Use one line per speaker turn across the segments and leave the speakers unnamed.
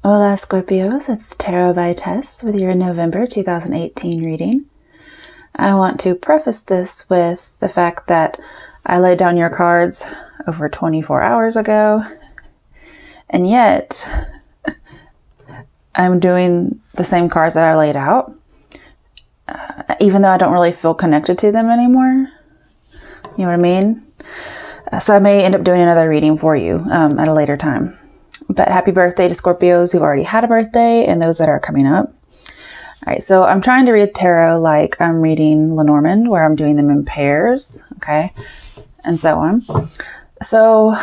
Hola Scorpios, it's Tarot by Tess with your November 2018 reading. I want to preface this with the fact that I laid down your cards over 24 hours ago, and yet I'm doing the same cards that I laid out, even though I don't really feel connected to them anymore. You know what I mean? So I may end up doing another reading for you at a later time. But happy birthday to Scorpios who've already had a birthday and those that are coming up. All right, so I'm trying to read tarot like I'm reading Lenormand, where I'm doing them in pairs, okay, and so on. So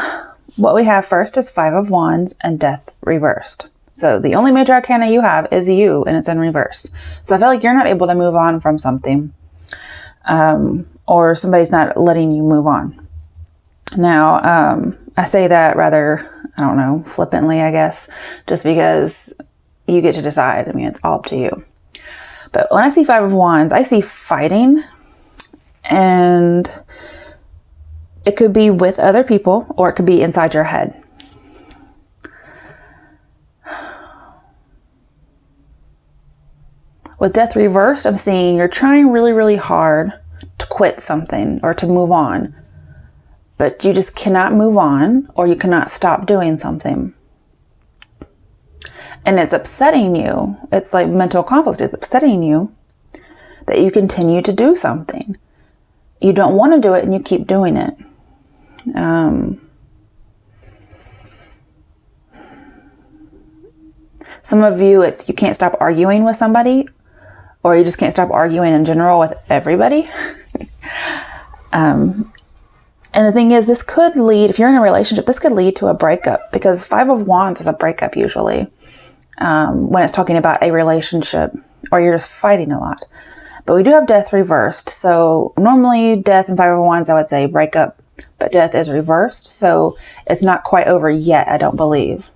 what we have first is Five of Wands and Death reversed. So the only major arcana you have is you, and it's in reverse. So I feel like you're not able to move on from something, or somebody's not letting you move on. Now, I say that rather, I don't know, flippantly, I guess, just because you get to decide. I mean, it's all up to you. But when I see Five of Wands, I see fighting, and it could be with other people or it could be inside your head. With Death reversed, I'm seeing you're trying really, really hard to quit something or to move on, but you just cannot move on, or you cannot stop doing something. And it's upsetting you. It's like mental conflict. It's upsetting you that you continue to do something. You don't want to do it and you keep doing it. Some of you, it's you can't stop arguing with somebody, or you just can't stop arguing in general with everybody. And the thing is, this could lead, if you're in a relationship, this could lead to a breakup, because Five of Wands is a breakup usually, when it's talking about a relationship, or you're just fighting a lot. But we do have Death reversed. So normally Death and Five of Wands, I would say breakup, but Death is reversed. So it's not quite over yet, I don't believe.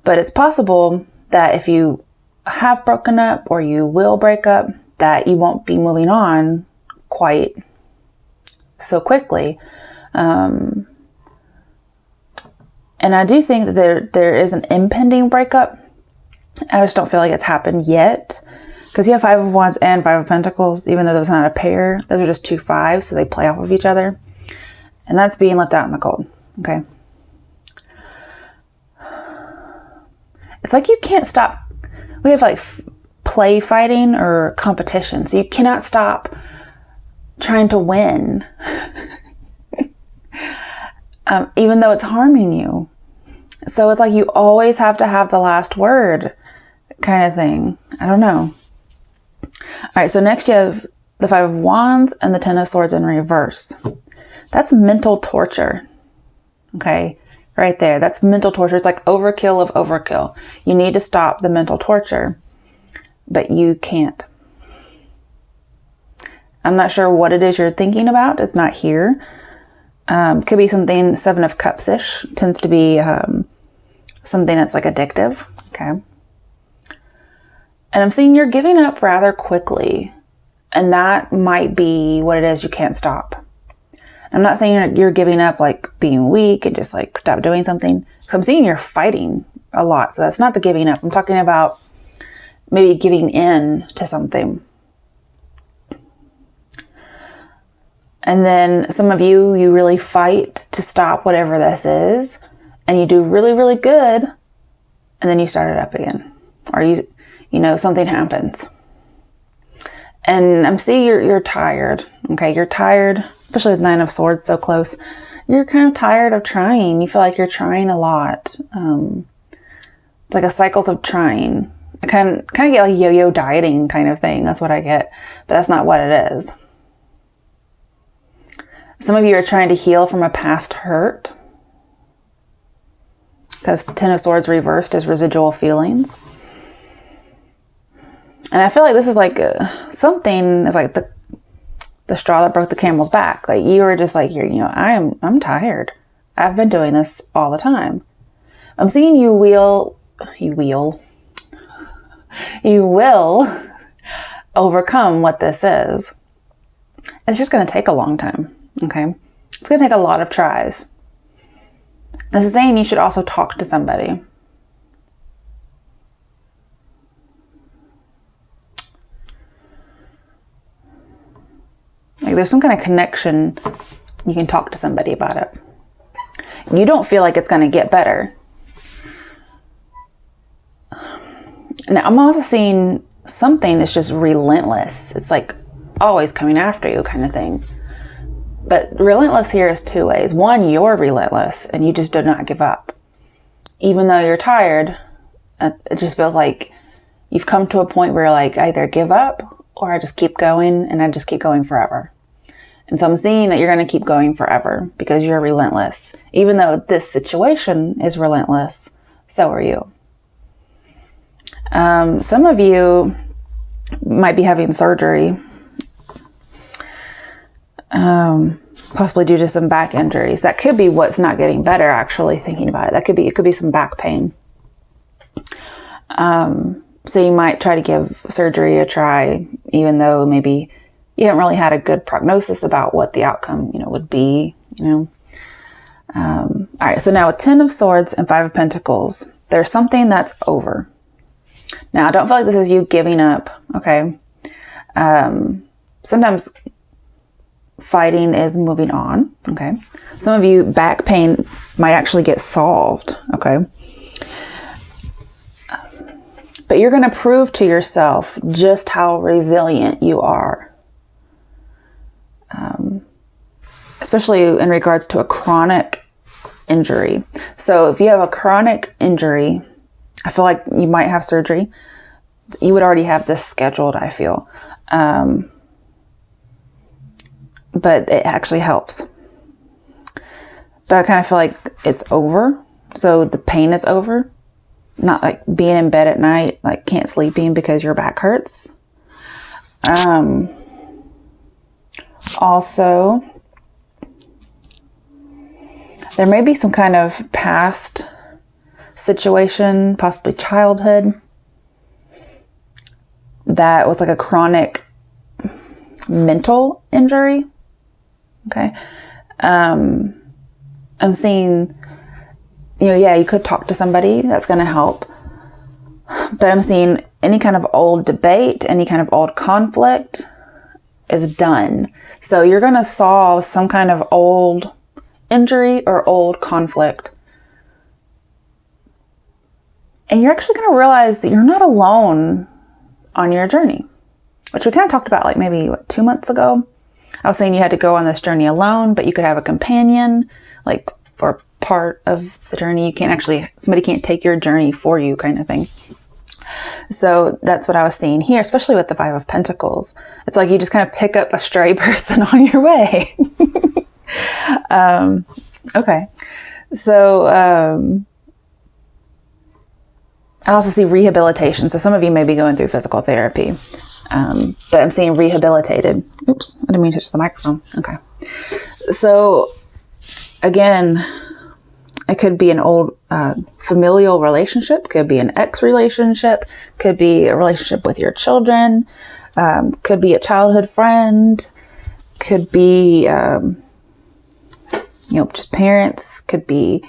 But it's possible that if you have broken up, or you will break up, that you won't be moving on quite so quickly. And I do think that there is an impending breakup. I just don't feel like it's happened yet, because you have Five of Wands and Five of Pentacles, even though those are not a pair. Those are just two fives, so they play off of each other, and that's being left out in the cold. Okay, it's like you can't stop. We have like play fighting or competition, so you cannot stop trying to win, even though it's harming you. So it's like you always have to have the last word, kind of thing. I don't know. All right, so next you have the Five of Wands and the Ten of Swords in reverse. That's mental torture. Okay, right there. That's mental torture. It's like overkill of overkill. You need to stop the mental torture, but you can't. I'm not sure what it is you're thinking about. It's not here. Could be something Seven of Cups-ish. Tends to be something that's like addictive. Okay. And I'm seeing you're giving up rather quickly. And that might be what it is you can't stop. I'm not saying you're giving up like being weak and just like stop doing something. Because I'm seeing you're fighting a lot. So that's not the giving up. I'm talking about maybe giving in to something. And then some of you really fight to stop whatever this is, and you do really, really good, and then you start it up again. Or you know, something happens. And I'm seeing you're tired. Okay, you're tired, especially with Nine of Swords so close. You're kind of tired of trying. You feel like you're trying a lot. It's like a cycles of trying. I kind of get like yo-yo dieting kind of thing. That's what I get, but that's not what it is. Some of you are trying to heal from a past hurt, because Ten of Swords reversed is residual feelings. And I feel like this is like something is like the straw that broke the camel's back. Like you were just like, I'm tired. I've been doing this all the time. I'm seeing you will overcome what this is. It's just going to take a long time. Okay. It's going to take a lot of tries. This is saying you should also talk to somebody. Like there's some kind of connection. You can talk to somebody about it. You don't feel like it's going to get better. Now, I'm also seeing something that's just relentless. It's like always coming after you kind of thing. But relentless here is two ways. One, you're relentless and you just do not give up. Even though you're tired, it just feels like you've come to a point where you're like, I either give up or I just keep going, and I just keep going forever. And so I'm seeing that you're going to keep going forever because you're relentless. Even though this situation is relentless, so are you. Some of you might be having surgery, possibly due to some back injuries. That could be what's not getting better, actually, thinking about it. It could be some back pain. So you might try to give surgery a try, even though maybe you haven't really had a good prognosis about what the outcome, would be, All right. So now with 10 of Swords and 5 of Pentacles, there's something that's over. Now, I don't feel like this is you giving up. Okay. Sometimes fighting is moving on. Okay. Some of you, back pain might actually get solved. Okay. But you're going to prove to yourself just how resilient you are. Especially in regards to a chronic injury. So if you have a chronic injury, I feel like you might have surgery. You would already have this scheduled, I feel. But it actually helps. But I kind of feel like it's over. So the pain is over. Not like being in bed at night, like can't sleeping because your back hurts. Also, there may be some kind of past situation, possibly childhood, that was like a chronic mental injury. Okay. I'm seeing, you could talk to somebody that's going to help, but I'm seeing any kind of old debate, any kind of old conflict is done. So you're going to solve some kind of old injury or old conflict. And you're actually going to realize that you're not alone on your journey, which we kind of talked about like maybe 2 months ago. I was saying you had to go on this journey alone, but you could have a companion, like for part of the journey. Somebody can't take your journey for you kind of thing. So that's what I was seeing here, especially with the 5 of Pentacles. It's like you just kind of pick up a stray person on your way. Okay. So, I also see rehabilitation. So some of you may be going through physical therapy, but I'm seeing rehabilitated. Oops, I didn't mean to touch the microphone. Okay. So again, it could be an old familial relationship, could be an ex relationship, could be a relationship with your children, could be a childhood friend, could be, just parents, could be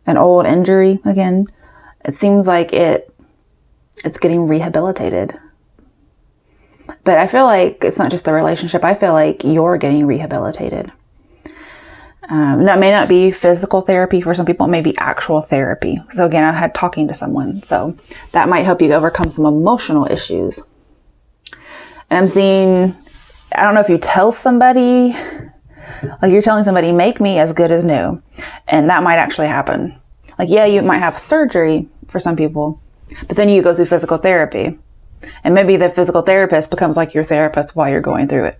an old injury again. It seems like it's getting rehabilitated. But I feel like it's not just the relationship. I feel like you're getting rehabilitated. That may not be physical therapy for some people. It may be actual therapy. So again, I had talking to someone. So that might help you overcome some emotional issues. And I'm seeing, I don't know if you tell somebody, like you're telling somebody, make me as good as new. And that might actually happen. Like, yeah, you might have surgery for some people, but then you go through physical therapy. And maybe the physical therapist becomes like your therapist while you're going through it,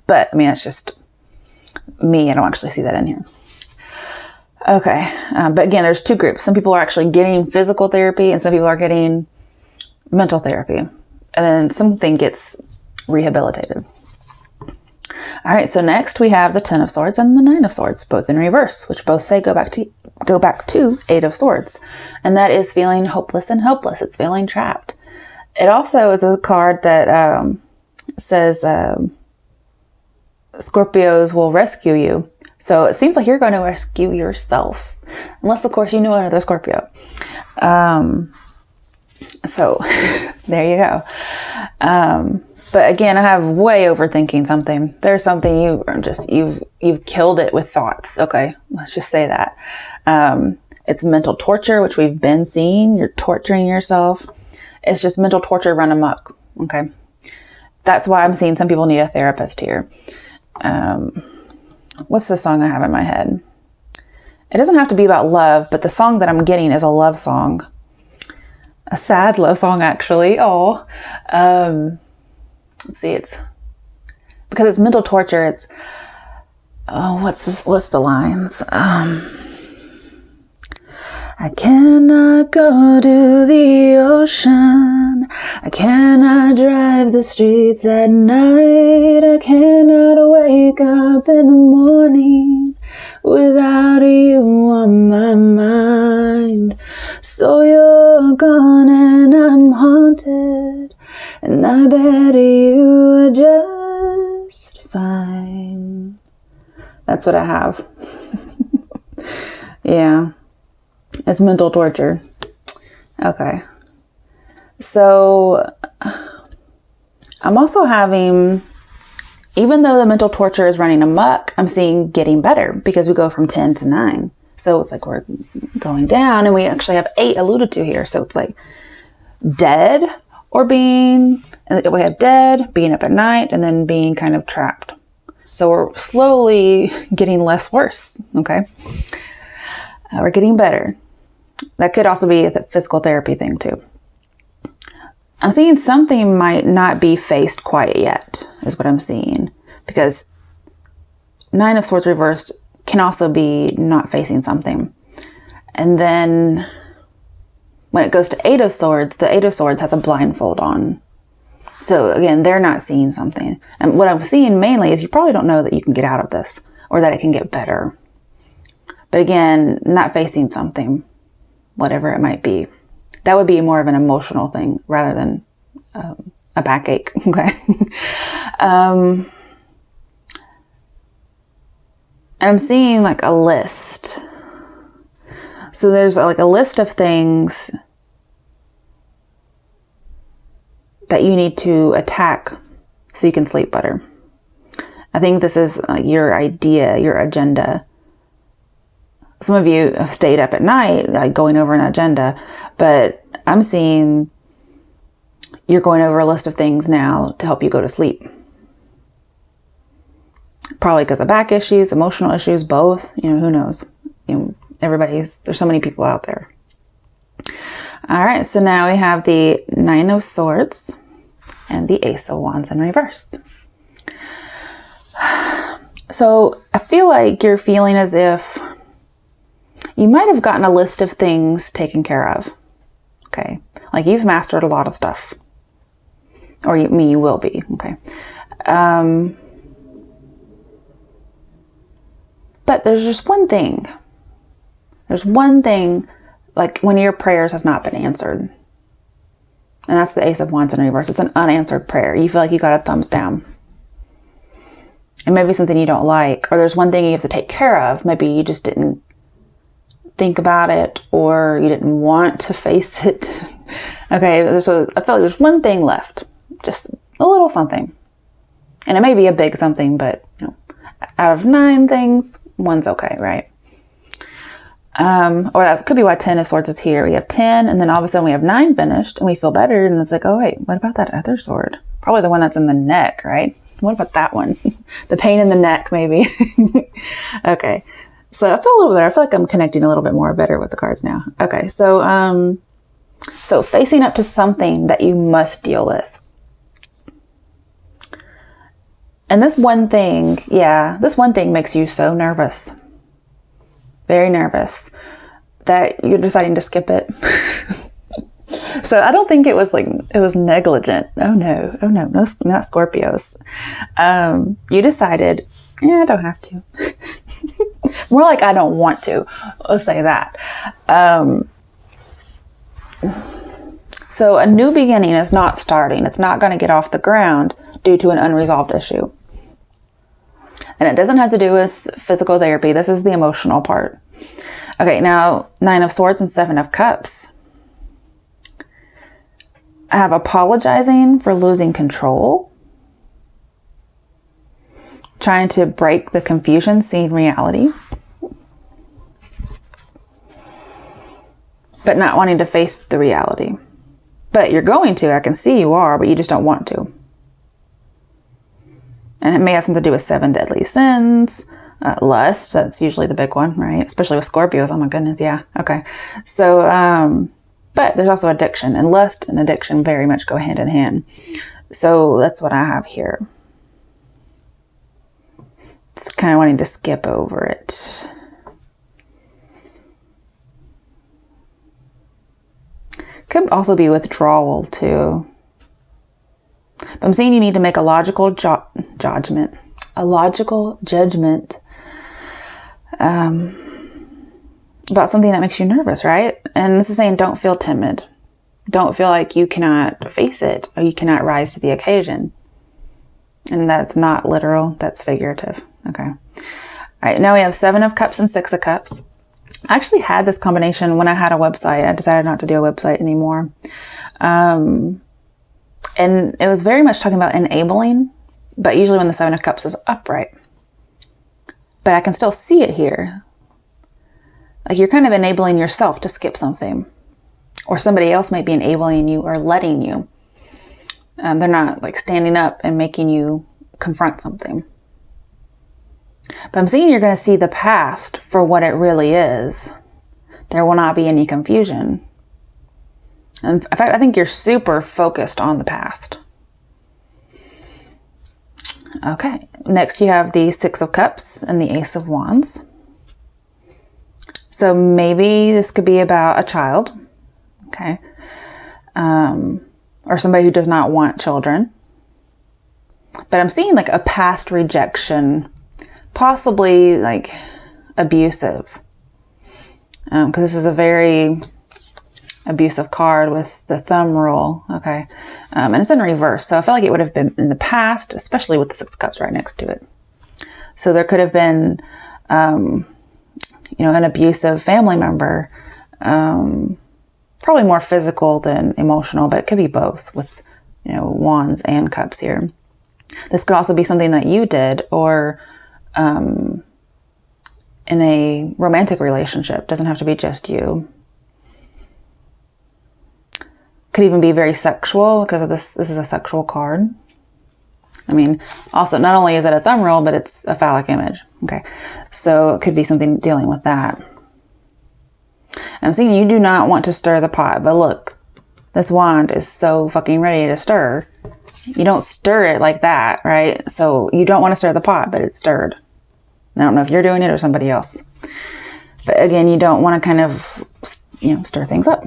But, that's just me. I don't actually see that in here. Okay. But again, there's 2 groups. Some people are actually getting physical therapy and some people are getting mental therapy. And then something gets rehabilitated. All right. So next we have the 10 of Swords and the 9 of Swords, both in reverse, which both say go back to 8 of Swords. And that is feeling hopeless and helpless. It's feeling trapped. It also is a card that says Scorpios will rescue you. So it seems like you're going to rescue yourself. Unless, of course, you know another Scorpio. So there you go. But again, I have way overthinking something. There's something you are just, you've killed it with thoughts. Okay, let's just say that. It's mental torture, which we've been seeing. You're torturing yourself. It's just mental torture run amok. Okay. That's why I'm seeing some people need a therapist here. What's the song I have in my head? It doesn't have to be about love, but the song that I'm getting is a love song. A sad love song, actually. Oh, let's see. It's because it's mental torture. It's, oh, what's the lines? I cannot go to the ocean. I cannot drive the streets at night. I cannot wake up in the morning without you on my mind. So you're gone and I'm haunted, and I bet you are just fine. That's what I have. Yeah. It's mental torture. Okay. So I'm also having, even though the mental torture is running amok, I'm seeing getting better because we go from 10 to 9. So it's like we're going down, and we actually have 8 alluded to here. So it's like dead or being, and we have dead, being up at night, and then being kind of trapped. So we're slowly getting less worse. Okay. We're getting better. That could also be a physical therapy thing too. I'm seeing something might not be faced quite yet, is what I'm seeing. Because 9 of Swords reversed can also be not facing something. And then when it goes to 8 of Swords, the 8 of Swords has a blindfold on. So again, they're not seeing something. And what I'm seeing mainly is you probably don't know that you can get out of this or that it can get better. But again, not facing something, whatever it might be. That would be more of an emotional thing rather than a backache. Okay. And I'm seeing like a list. So there's like a list of things that you need to attack so you can sleep better. I think this is your idea, your agenda. Some of you have stayed up at night, like going over an agenda, but I'm seeing you're going over a list of things now to help you go to sleep. Probably because of back issues, emotional issues, both, who knows? There's so many people out there. All right. So now we have the 9 of Swords and the Ace of Wands in reverse. So I feel like you're feeling as if you might have gotten a list of things taken care of. Okay. Like you've mastered a lot of stuff. Or you will be. Okay. But there's just one thing. There's one thing, like one of your prayers has not been answered. And that's the Ace of Wands in reverse. It's an unanswered prayer. You feel like you got a thumbs down. It may be something you don't like. Or there's one thing you have to take care of. Maybe you just didn't think about it, or you didn't want to face it. Okay, so I feel like there's one thing left, just a little something, and it may be a big something, but out of 9 things, 1's okay, right? Or that could be why 10 of Swords is here. We have 10, and then all of a sudden we have 9 finished, and we feel better, and it's like, oh wait, what about that other sword? Probably the one that's in the neck, right? What about that one? The pain in the neck, maybe. Okay. So I feel a little better. I feel like I'm connecting a little bit more better with the cards now. Okay. So, so facing up to something that you must deal with. And this one thing makes you so nervous. Very nervous that you're deciding to skip it. So I don't think it was negligent. Oh no, not Scorpios. You decided, I don't have to. More like I don't want to. Let's say that. So a new beginning is not starting. It's not going to get off the ground due to an unresolved issue. And it doesn't have to do with physical therapy. This is the emotional part. Okay, now 9 of Swords and 7 of Cups. I have apologizing for losing control. trying to break the confusion, seeing reality, but not wanting to face the reality. But you're going to, I can see you are, but you just don't want to. And it may have something to do with 7 deadly sins, lust, that's usually the big one, right? Especially with Scorpios, oh my goodness, yeah, okay. So, but there's also addiction, and lust and addiction very much go hand in hand. So that's what I have here. It's kind of wanting to skip over it. Could also be withdrawal too. But I'm seeing you need to make a logical judgment. A logical judgment about something that makes you nervous, right? And this is saying don't feel timid. Don't feel like you cannot face it or you cannot rise to the occasion. And that's not literal, that's figurative. Okay. All right, now we have 7 of Cups and 6 of Cups. I actually had this combination when I had a website. I decided not to do a website anymore. And it was very much talking about enabling, but usually when the 7 of Cups is upright. But I can still see it here. Like you're kind of enabling yourself to skip something. Or somebody else might be enabling you or letting you. They're not like standing up and making you confront something. But I'm seeing you're going to see the past for what it really is. There will not be any confusion. And in fact, I think you're super focused on the past. Okay, next you have the 6 of Cups and the Ace of Wands. So maybe this could be about a child, okay? Or somebody who does not want children. But I'm seeing like a past rejection, possibly like abusive. Because this is a very abusive card with the thumb rule, okay? And it's in reverse, so I feel like it would have been in the past, especially with the 6 of Cups right next to it. So there could have been, an abusive family member, probably more physical than emotional, but it could be both with, Wands and Cups here. This could also be something that you did, or in a romantic relationship. Doesn't have to be just you. Could even be very sexual because of this. This is a sexual card. I mean, also, not only is it a thumb rule, but it's a phallic image. Okay. So it could be something dealing with that. And I'm seeing you do not want to stir the pot, but look, this wand is so fucking ready to stir. You don't stir it like that, right? So you don't want to stir the pot, but it's stirred. I don't know if you're doing it or somebody else. But again, you don't want to kind of, stir things up.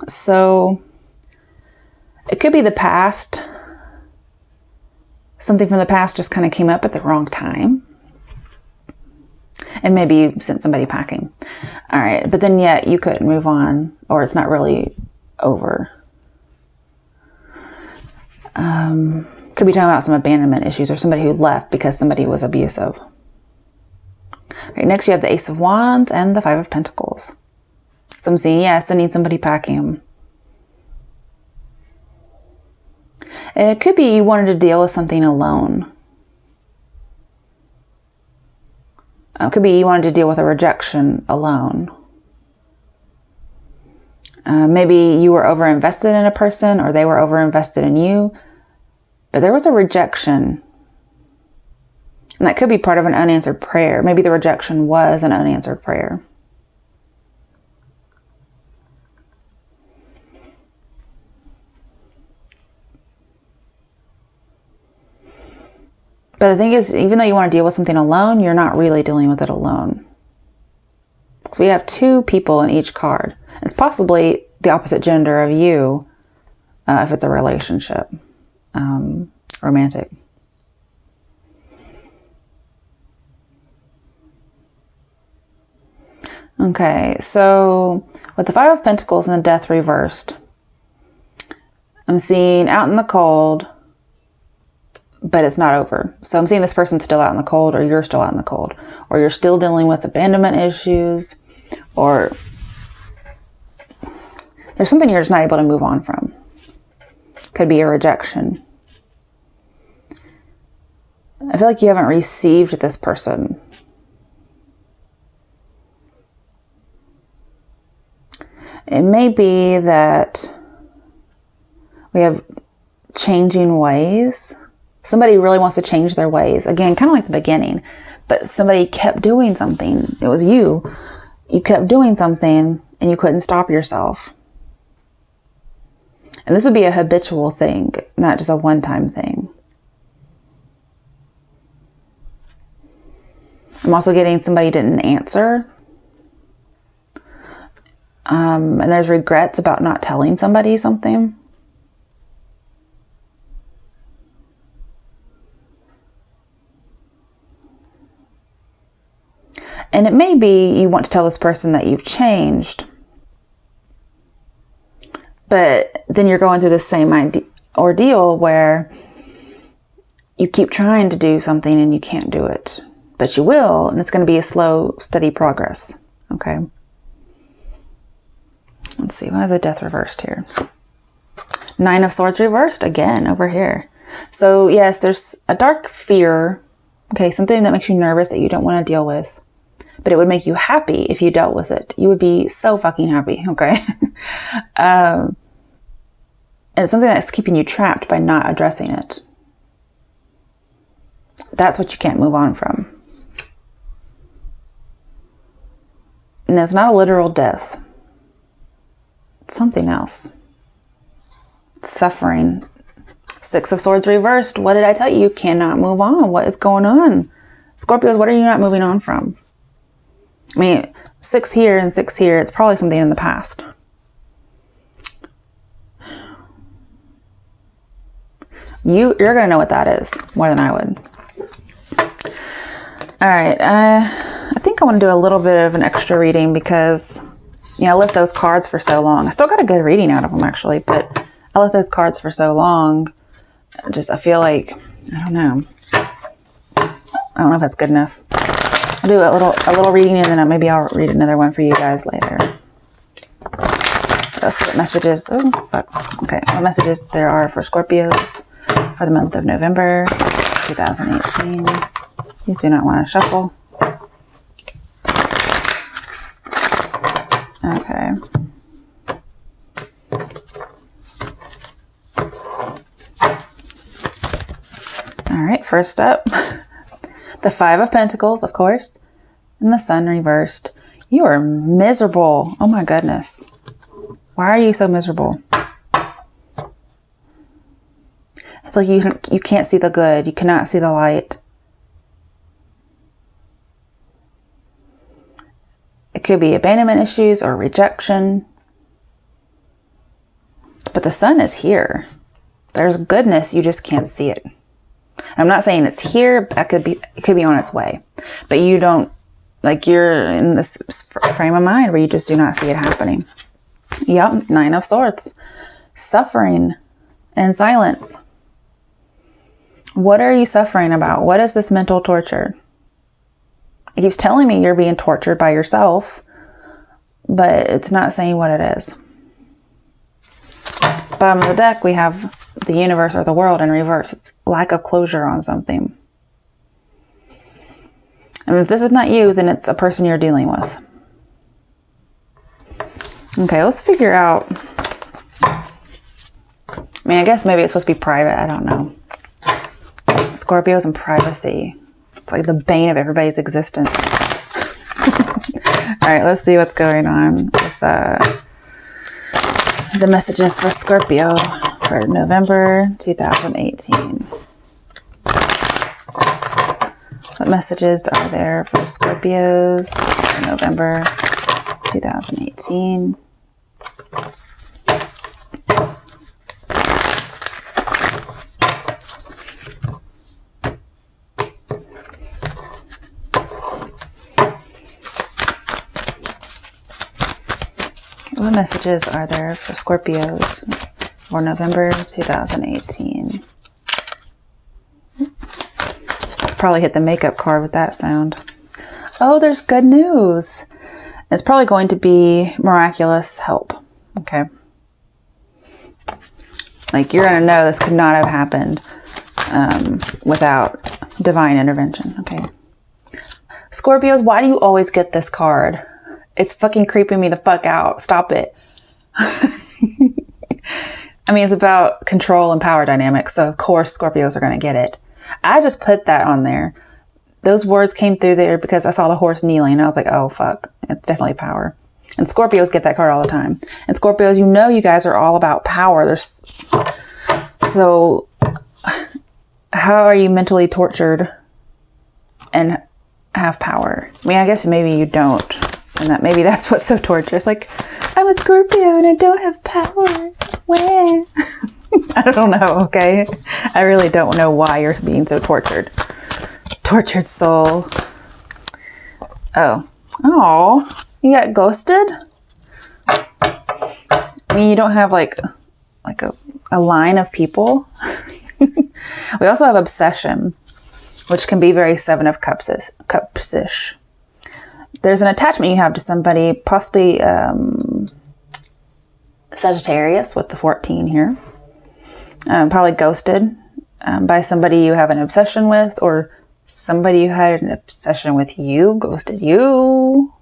So it could be the past. Something from the past just kind of came up at the wrong time. And maybe you sent somebody packing. All right. But then yet you could move on, or it's not really over. Could be talking about some abandonment issues or somebody who left because somebody was abusive. All right, next you have the Ace of Wands and the 5 of Pentacles. So I'm seeing, yes, I need somebody packing. It could be you wanted to deal with something alone. It could be you wanted to deal with a rejection alone. Maybe you were overinvested in a person or they were overinvested in you, but there was a rejection. And that could be part of an unanswered prayer. Maybe the rejection was an unanswered prayer. But the thing is, even though you want to deal with something alone, you're not really dealing with it alone. So we have 2 people in each card. It's possibly the opposite gender of you, if it's a relationship, romantic. Okay, so with the 5 of Pentacles and the Death reversed, I'm seeing out in the cold, but it's not over. So I'm seeing this person's still out in the cold, or you're still out in the cold, or you're still dealing with abandonment issues, or there's something you're just not able to move on from. Could be a rejection. I feel like you haven't received this person. It may be that we have changing ways. Somebody really wants to change their ways. Again, kind of like the beginning. But somebody kept doing something. It was you. You kept doing something and you couldn't stop yourself. And this would be a habitual thing, not just a one-time thing. I'm also getting somebody didn't answer. And there's regrets about not telling somebody something. And it may be you want to tell this person that you've changed, but then you're going through the same ordeal where you keep trying to do something and you can't do it, but you will, and it's going to be a slow, steady progress. Okay. Let's see. Why is the Death reversed here? 9 of Swords reversed again over here. So yes, there's a dark fear. Okay. Something that makes you nervous that you don't want to deal with. But it would make you happy if you dealt with it. You would be so fucking happy, okay? And it's something that's keeping you trapped by not addressing it. That's what you can't move on from. And it's not a literal death. It's something else. It's suffering. 6 of Swords reversed. What did I tell you? You cannot move on. What is going on? Scorpios, what are you not moving on from? I mean, 6 here and 6 here, it's probably something in the past. You're going to know what that is more than I would. All right. I think I want to do a little bit of an extra reading because, I left those cards for so long. I still got a good reading out of them, actually, but I left those cards for so long. I feel like, I don't know if that's good enough. I'll do a little reading and then maybe I'll read another one for you guys later. Let's see what messages. Oh, fuck. Okay. What messages there are for Scorpios for the month of November 2018. Please do not want to shuffle. Okay. All right. First up. The 5 of Pentacles, of course, and the Sun reversed. You are miserable. Oh my goodness. Why are you so miserable? It's like you can't see the good. You cannot see the light. It could be abandonment issues or rejection. But the Sun is here. There's goodness, you just can't see it. I'm not saying it's here, it could be on its way. But you don't, you're in this frame of mind where you just do not see it happening. Yep, 9 of Swords. Suffering and silence. What are you suffering about? What is this mental torture? It keeps telling me you're being tortured by yourself, but it's not saying what it is. Bottom of the deck, we have the universe or the world in reverse. It's lack of closure on something. And if this is not you, then it's a person you're dealing with. Okay, let's figure out. I guess maybe it's supposed to be private. I don't know. Scorpios and privacy. It's like the bane of everybody's existence. All right, let's see what's going on with the messages for Scorpio for November 2018. What messages are there for Scorpios for November 2018? What messages are there for Scorpios for November 2018? Probably hit the makeup card with that sound. Oh, there's good news. It's probably going to be miraculous help. Okay. You're going to know this could not have happened without divine intervention. Okay. Scorpios, why do you always get this card? It's fucking creeping me the fuck out. Stop it. I mean, it's about control and power dynamics. So of course Scorpios are going to get it. I just put that on there. Those words came through there because I saw the horse kneeling. And I was like, oh, fuck. It's definitely power. And Scorpios get that card all the time. And Scorpios, you know, you guys are all about power. So how are you mentally tortured and have power? I mean, I guess maybe you don't. And that maybe that's what's so torturous. Like, I'm a Scorpio and I don't have power. Where? I don't know, okay? I really don't know why you're being so tortured. Tortured soul. Oh, you got ghosted? I mean, you don't have like a line of people. We also have obsession, which can be very Seven of Cups-ish. There's an attachment you have to somebody, possibly Sagittarius with the 14 here. Probably ghosted by somebody you have an obsession with, or somebody who had an obsession with you ghosted you.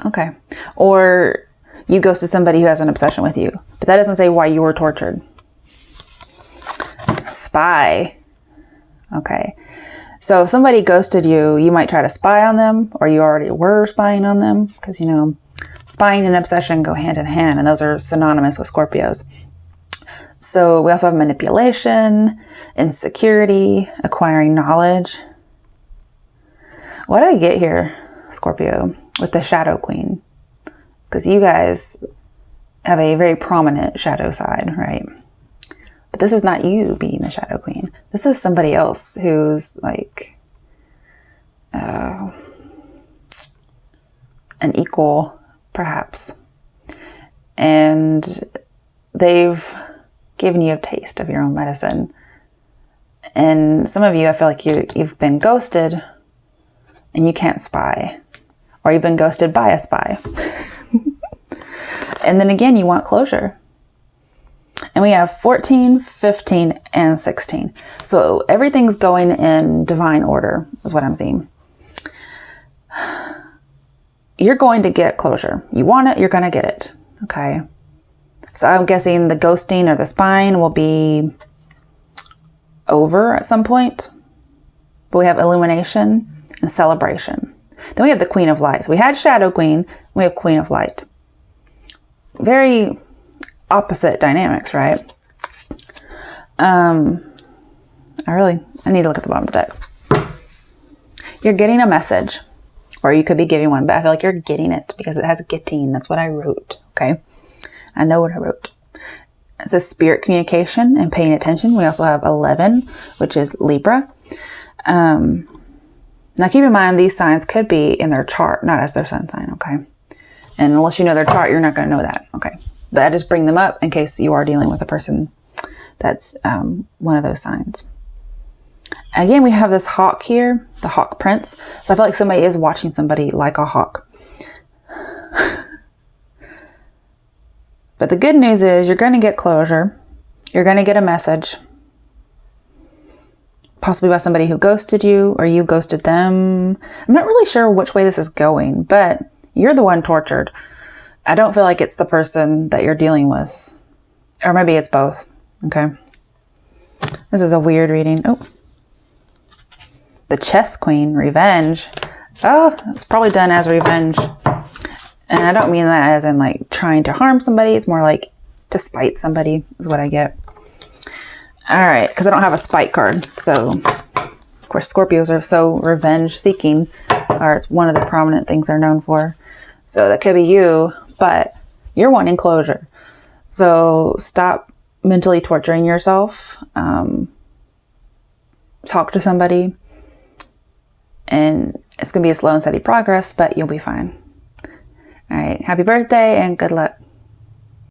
Okay. Or you ghosted somebody who has an obsession with you. But that doesn't say why you were tortured. Spy. Okay. So if somebody ghosted you, you might try to spy on them, or you already were spying on them, because, you know, spying and obsession go hand in hand, and those are synonymous with Scorpios. So we also have manipulation, insecurity, acquiring knowledge. What do I get here, Scorpio, with the Shadow Queen? Because you guys have a very prominent shadow side, right? But this is not you being the Shadow Queen. This is somebody else who's like an equal, perhaps. And they've given you a taste of your own medicine. And some of you, I feel like you've been ghosted and you can't spy. Or you've been ghosted by a spy. And then again, you want closure. And we have 14, 15, and 16. So everything's going in divine order, is what I'm seeing. You're going to get closure. You want it, you're going to get it. Okay. So I'm guessing the ghosting or the spying will be over at some point. But we have illumination and celebration. Then we have the Queen of Light. So we had Shadow Queen, we have Queen of Light. Very opposite dynamics, right? I need to look at the bottom of the deck. You're getting a message, or you could be giving one, but I feel like you're getting it because it has getting. That's what I wrote, okay? I know what I wrote. It says spirit communication and paying attention. We also have 11, which is Libra. Now keep in mind, these signs could be in their chart, not as their sun sign, okay? And unless you know their chart, you're not going to know that, okay? But I just bring them up in case you are dealing with a person that's one of those signs. Again, we have this hawk here, the hawk prince. So I feel like somebody is watching somebody like a hawk. But the good news is you're going to get closure. You're going to get a message. Possibly by somebody who ghosted you or you ghosted them. I'm not really sure which way this is going, but you're the one tortured. I don't feel like it's the person that you're dealing with. Or maybe it's both. Okay. This is a weird reading. Oh. The Chess Queen, revenge. Oh, it's probably done as revenge. And I don't mean that as in like trying to harm somebody. It's more like to spite somebody is what I get. All right. Because I don't have a spite card. So, of course, Scorpios are so revenge seeking. Or it's one of the prominent things they're known for. So that could be you. But you're wanting closure. So stop mentally torturing yourself. Talk to somebody. And it's going to be a slow and steady progress, but you'll be fine. All right. Happy birthday and good luck.